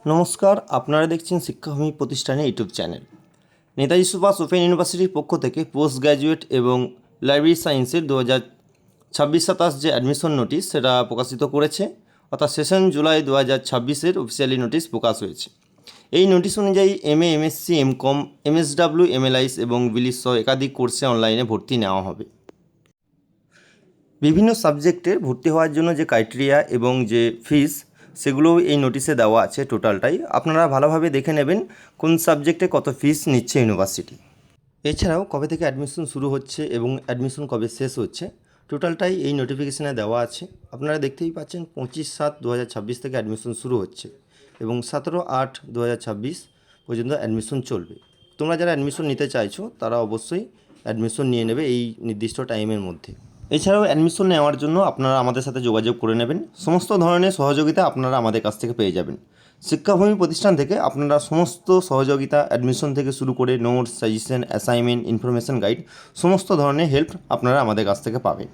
নমস্কার, আপনারা দেখছেন শিক্ষাভূমি প্রতিষ্ঠানের YouTube channel. Netaji Subhash open ইউনিভার্সিটির পক্ষ থেকে পোস্ট গ্র্যাজুয়েট এবং লাইব্রেরি সায়েন্সের 2026-27 যে অ্যাডমিশন নোটিশ সেটা প্রকাশিত করেছে, অর্থাৎ সেশন জুলাই 2026-এর অফিসিয়ালি নোটিশ প্রকাশ হয়েছে। এই নোটিশ অনুযায়ী এমএ, এমএসসি, এমকম, এমএসডাব্লিউ, এমএলআইস এবং বিলিস সহ একাধিক কোর্সে অনলাইনে ভর্তি নেওয়া হবে। বিভিন্ন সাবজেক্টে ভর্তি হওয়ার জন্য যে ক্রাইটেরিয়া এবং যে ফিস সেগুলো এই নোটিশে দেওয়া আছে টোটালটাই। আপনারা ভালোভাবে দেখে নেবেন কোন সাবজেক্টে কত ফিস নিচ্ছে ইউনিভার্সিটি। এছাড়াও কবে থেকে অ্যাডমিশন শুরু হচ্ছে এবং অ্যাডমিশন কবে শেষ হচ্ছে টোটালটাই এই নোটিফিকেশানে দেওয়া আছে। আপনারা দেখতেই পাচ্ছেন 25/7/2026 থেকে অ্যাডমিশন শুরু হচ্ছে এবং 17/8/2026 পর্যন্ত অ্যাডমিশন চলবে। তোমরা যারা অ্যাডমিশন নিতে চাইছো তারা অবশ্যই অ্যাডমিশন নিয়ে নেবে এই নির্দিষ্ট টাইমের মধ্যে। এছাড়াও অ্যাডমিশন নেওয়ার জন্য আপনারা আমাদের সাথে যোগাযোগ করে নেবেন। সমস্ত ধরনের সহযোগিতা আপনারা আমাদের কাছ থেকে পেয়ে যাবেন। শিক্ষাভূমি প্রতিষ্ঠান থেকে আপনারা সমস্ত সহযোগিতা অ্যাডমিশন থেকে শুরু করে notes, suggestion, assignment, information guide সমস্ত ধরনের হেল্প আপনারা আমাদের কাছ থেকে পাবেন।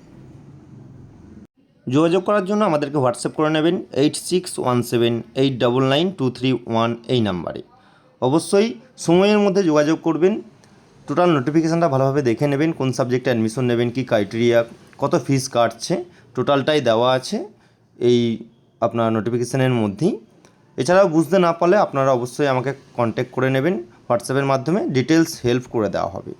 যোগাযোগ করার জন্য আমাদেরকে হোয়াটসঅ্যাপ করে নেবেন 8617899231 এই নাম্বারে। অবশ্যই সময়ের মধ্যে যোগাযোগ করবেন। টোটাল নোটিফিকেশানটা ভালোভাবে দেখে নেবেন, কোন সাবজেক্টে অ্যাডমিশন নেবেন, কী ক্রাইটেরিয়া, কত ফিস কাটছে, টোটালটাই দেওয়া আছে এই আপনার নোটিফিকেশানের মধ্যেই। এছাড়াও বুঝতে না পারলে আপনারা অবশ্যই আমাকে কন্ট্যাক্ট করে নেবেন, হোয়াটসঅ্যাপের মাধ্যমে ডিটেলস হেল্প করে দেওয়া হবে।